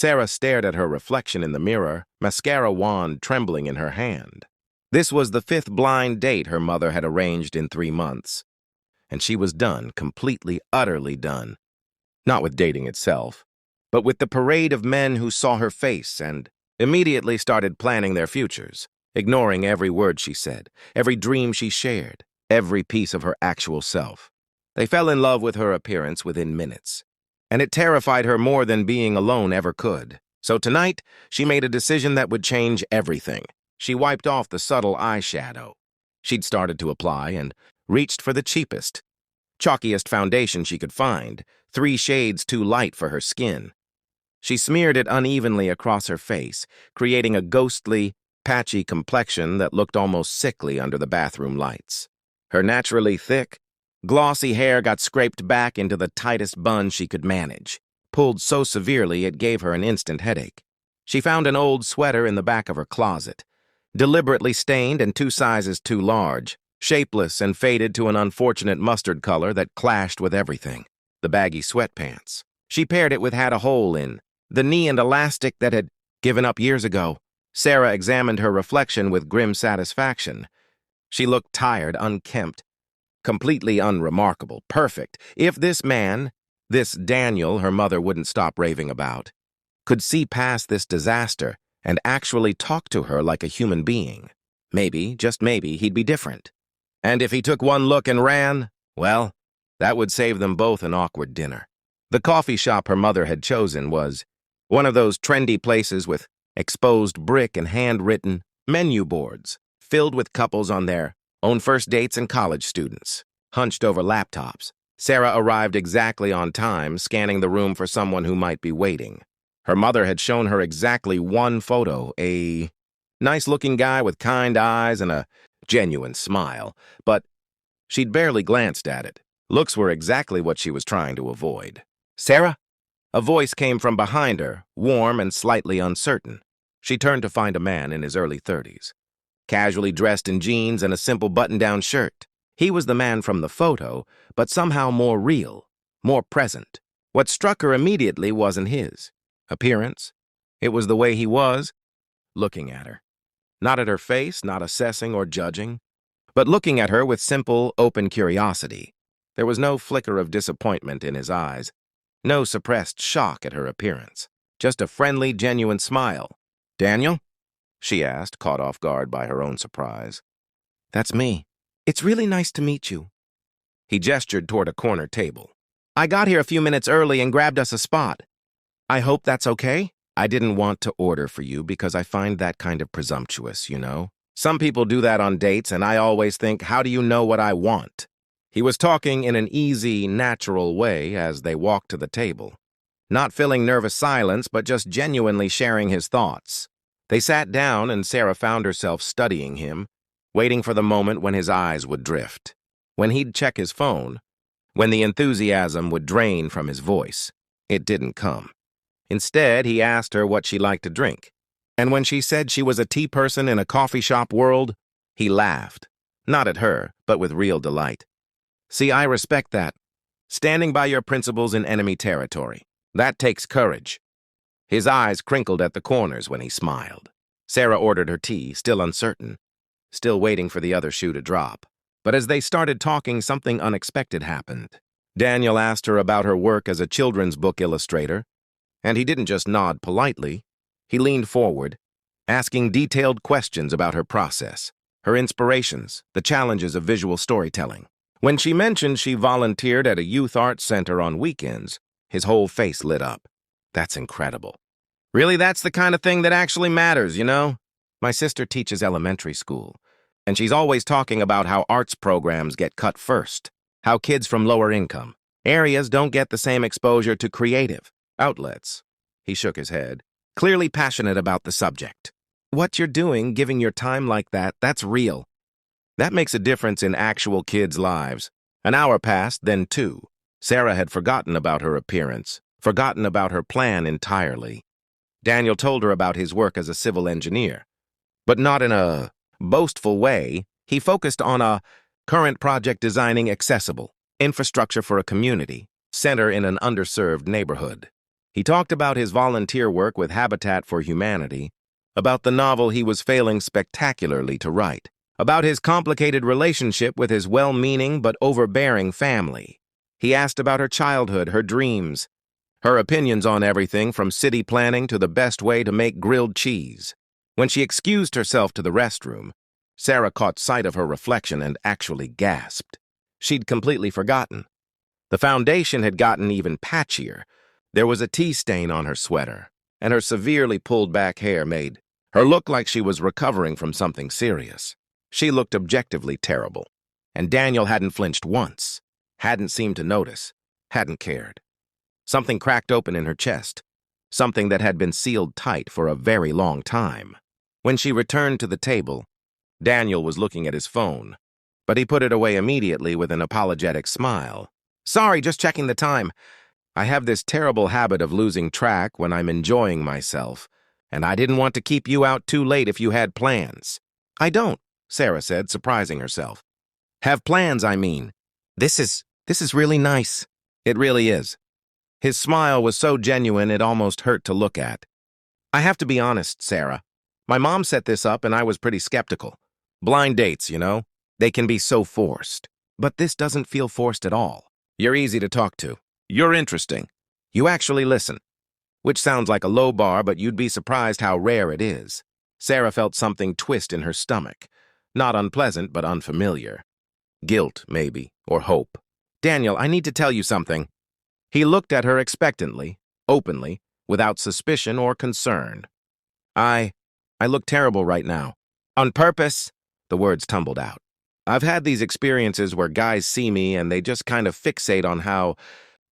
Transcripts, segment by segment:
Sarah stared at her reflection in the mirror, mascara wand trembling in her hand. This was the 5th blind date her mother had arranged in 3 months. And she was done, completely, utterly done. Not with dating itself, but with the parade of men who saw her face and immediately started planning their futures, ignoring every word she said, every dream she shared, every piece of her actual self. They fell in love with her appearance within minutes, and it terrified her more than being alone ever could. So tonight, she made a decision that would change everything. She wiped off the subtle eyeshadow she'd started to apply and reached for the cheapest, chalkiest foundation she could find, 3 shades too light for her skin. She smeared it unevenly across her face, creating a ghostly, patchy complexion that looked almost sickly under the bathroom lights. Her naturally thick, glossy hair got scraped back into the tightest bun she could manage, pulled so severely it gave her an instant headache. She found an old sweater in the back of her closet, deliberately stained and 2 sizes too large, shapeless and faded to an unfortunate mustard color that clashed with everything. The baggy sweatpants she paired it with had a hole in the knee and elastic that had given up years ago. Sarah examined her reflection with grim satisfaction. She looked tired, unkempt, completely unremarkable, perfect. If this man, this Daniel her mother wouldn't stop raving about, could see past this disaster and actually talk to her like a human being, maybe, just maybe, he'd be different. And if he took one look and ran, well, that would save them both an awkward dinner. The coffee shop her mother had chosen was one of those trendy places with exposed brick and handwritten menu boards filled with couples on their own first dates and college students, hunched over laptops. Sarah arrived exactly on time, scanning the room for someone who might be waiting. Her mother had shown her exactly one photo, a nice-looking guy with kind eyes and a genuine smile, but she'd barely glanced at it. Looks were exactly what she was trying to avoid. "Sarah?" A voice came from behind her, warm and slightly uncertain. She turned to find a man in his early 30s, casually dressed in jeans and a simple button-down shirt. He was the man from the photo, but somehow more real, more present. What struck her immediately wasn't his appearance. It was the way he was, looking at her. Not at her face, not assessing or judging, but looking at her with simple, open curiosity. There was no flicker of disappointment in his eyes, no suppressed shock at her appearance, just a friendly, genuine smile. "Daniel?" she asked, caught off guard by her own surprise. "That's me. It's really nice to meet you." He gestured toward a corner table. "I got here a few minutes early and grabbed us a spot. I hope that's okay? I didn't want to order for you because I find that kind of presumptuous, you know? Some people do that on dates, and I always think, how do you know what I want?" He was talking in an easy, natural way as they walked to the table, not filling nervous silence, but just genuinely sharing his thoughts. They sat down, and Sarah found herself studying him, waiting for the moment when his eyes would drift, when he'd check his phone, when the enthusiasm would drain from his voice. It didn't come. Instead, he asked her what she liked to drink, and when she said she was a tea person in a coffee shop world, he laughed, not at her, but with real delight. "See, I respect that. Standing by your principles in enemy territory. That takes courage." His eyes crinkled at the corners when he smiled. Sarah ordered her tea, still uncertain, still waiting for the other shoe to drop. But as they started talking, something unexpected happened. Daniel asked her about her work as a children's book illustrator, and he didn't just nod politely. He leaned forward, asking detailed questions about her process, her inspirations, the challenges of visual storytelling. When she mentioned she volunteered at a youth arts center on weekends, his whole face lit up. "That's incredible. Really, that's the kind of thing that actually matters, you know? My sister teaches elementary school, and she's always talking about how arts programs get cut first, how kids from lower income areas don't get the same exposure to creative outlets." He shook his head, clearly passionate about the subject. "What you're doing, giving your time like that, that's real. That makes a difference in actual kids' lives." An hour passed, then 2. Sarah had forgotten about her appearance, forgotten about her plan entirely. Daniel told her about his work as a civil engineer, but not in a boastful way. He focused on a current project designing accessible infrastructure for a community center in an underserved neighborhood. He talked about his volunteer work with Habitat for Humanity, about the novel he was failing spectacularly to write, about his complicated relationship with his well-meaning but overbearing family. He asked about her childhood, her dreams, her opinions on everything from city planning to the best way to make grilled cheese. When she excused herself to the restroom, Sarah caught sight of her reflection and actually gasped. She'd completely forgotten. The foundation had gotten even patchier. There was a tea stain on her sweater, and her severely pulled-back hair made her look like she was recovering from something serious. She looked objectively terrible, and Daniel hadn't flinched once, hadn't seemed to notice, hadn't cared. Something cracked open in her chest, something that had been sealed tight for a very long time. When she returned to the table, Daniel was looking at his phone, but he put it away immediately with an apologetic smile. "Sorry, just checking the time. I have this terrible habit of losing track when I'm enjoying myself, and I didn't want to keep you out too late if you had plans." "I don't," Sarah said, surprising herself. "Have plans, I mean. This is really nice." "It really is." His smile was so genuine it almost hurt to look at. "I have to be honest, Sarah. My mom set this up and I was pretty skeptical. Blind dates, you know? They can be so forced. But this doesn't feel forced at all. You're easy to talk to. You're interesting. You actually listen." Which sounds like a low bar, but you'd be surprised how rare it is. Sarah felt something twist in her stomach. Not unpleasant, but unfamiliar. Guilt, maybe, or hope. "Daniel, I need to tell you something." He looked at her expectantly, openly, without suspicion or concern. I look terrible right now." "On purpose?" The words tumbled out. "I've had these experiences where guys see me and they just kind of fixate on how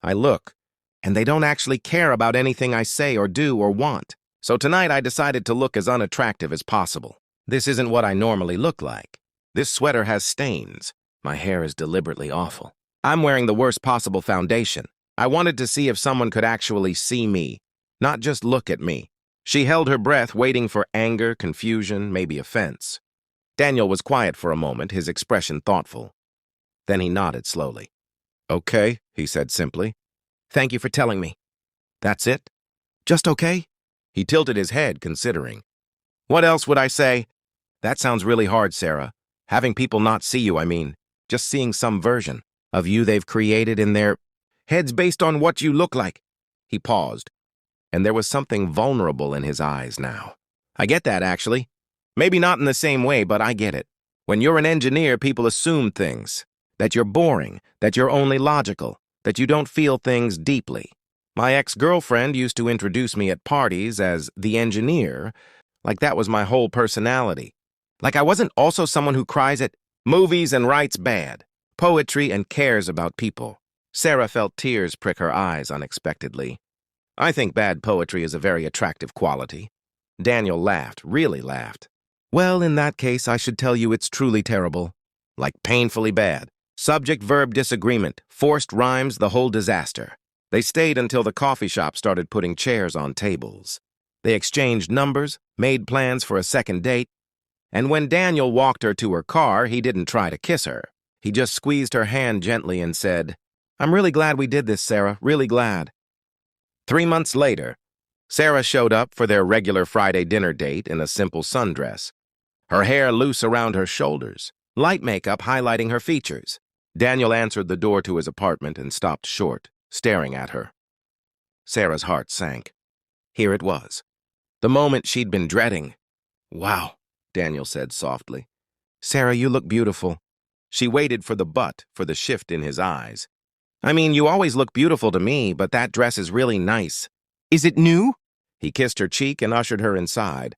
I look, and they don't actually care about anything I say or do or want. So tonight I decided to look as unattractive as possible. This isn't what I normally look like. This sweater has stains. My hair is deliberately awful. I'm wearing the worst possible foundation. I wanted to see if someone could actually see me, not just look at me." She held her breath, waiting for anger, confusion, maybe offense. Daniel was quiet for a moment, his expression thoughtful. Then he nodded slowly. "Okay," he said simply. "Thank you for telling me." "That's it? Just okay?" He tilted his head, considering. "What else would I say?" "That sounds really hard, Sarah. Having people not see you, I mean. Just seeing some version of you they've created in their heads based on what you look like." He paused, and there was something vulnerable in his eyes now. "I get that, actually. Maybe not in the same way, but I get it. When you're an engineer, people assume things. That you're boring, that you're only logical, that you don't feel things deeply. My ex-girlfriend used to introduce me at parties as the engineer, like that was my whole personality. Like I wasn't also someone who cries at movies and writes bad, poetry and cares about people." Sarah felt tears prick her eyes unexpectedly. "I think bad poetry is a very attractive quality." Daniel laughed, really laughed. "Well, in that case, I should tell you it's truly terrible. Like painfully bad. Subject-verb disagreement, forced rhymes, the whole disaster." They stayed until the coffee shop started putting chairs on tables. They exchanged numbers, made plans for a second date, and when Daniel walked her to her car, he didn't try to kiss her. He just squeezed her hand gently and said, "I'm really glad we did this, Sarah, really glad." 3 months later, Sarah showed up for their regular Friday dinner date in a simple sundress, her hair loose around her shoulders, light makeup highlighting her features. Daniel answered the door to his apartment and stopped short, staring at her. Sarah's heart sank. Here it was. The moment she'd been dreading. "Wow," Daniel said softly. "Sarah, you look beautiful." She waited for the but, for the shift in his eyes. "I mean, you always look beautiful to me, but that dress is really nice." "Is it new?" He kissed her cheek and ushered her inside,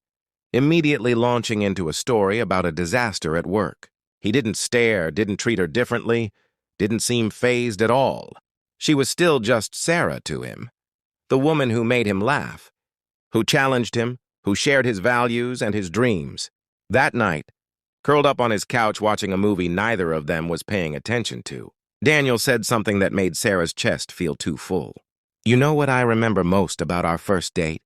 immediately launching into a story about a disaster at work. He didn't stare, didn't treat her differently, didn't seem fazed at all. She was still just Sarah to him, the woman who made him laugh, who challenged him, who shared his values and his dreams. That night, curled up on his couch watching a movie neither of them was paying attention to, Daniel said something that made Sarah's chest feel too full. "You know what I remember most about our first date?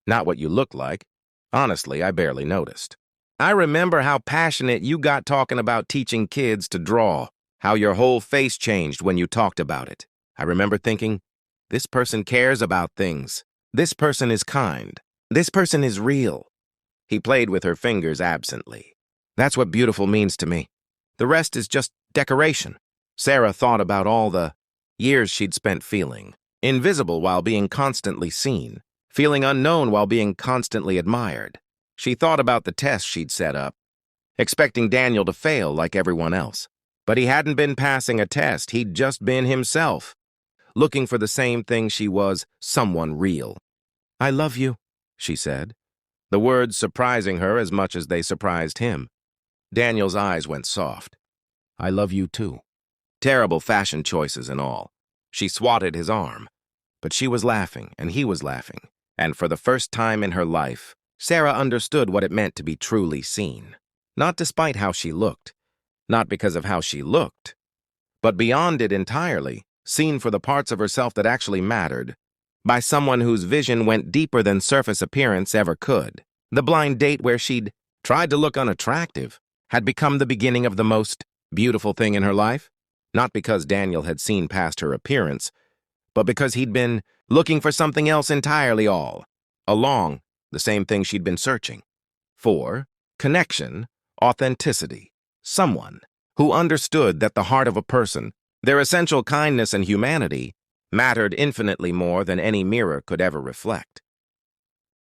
Not what you looked like. Honestly, I barely noticed. I remember how passionate you got talking about teaching kids to draw, how your whole face changed when you talked about it. I remember thinking, This person cares about things. This person is kind. This person is real. He played with her fingers absently. That's what beautiful means to me. The rest is just decoration. Sarah thought about all the years she'd spent feeling invisible while being constantly seen, feeling unknown while being constantly admired. She thought about the tests she'd set up, expecting Daniel to fail like everyone else. But he hadn't been passing a test, he'd just been himself, looking for the same thing she was, someone real. "I love you," she said, the words surprising her as much as they surprised him. Daniel's eyes went soft. "I love you too." Terrible fashion choices and all. She swatted his arm. But she was laughing, and he was laughing. And for the first time in her life, Sarah understood what it meant to be truly seen. Not despite how she looked, not because of how she looked, but beyond it entirely, seen for the parts of herself that actually mattered, by someone whose vision went deeper than surface appearance ever could. The blind date where she'd tried to look unattractive had become the beginning of the most beautiful thing in her life, not because Daniel had seen past her appearance, but because he'd been looking for something else entirely all along, the same thing she'd been searching for: connection, authenticity, someone who understood that the heart of a person, their essential kindness and humanity, mattered infinitely more than any mirror could ever reflect.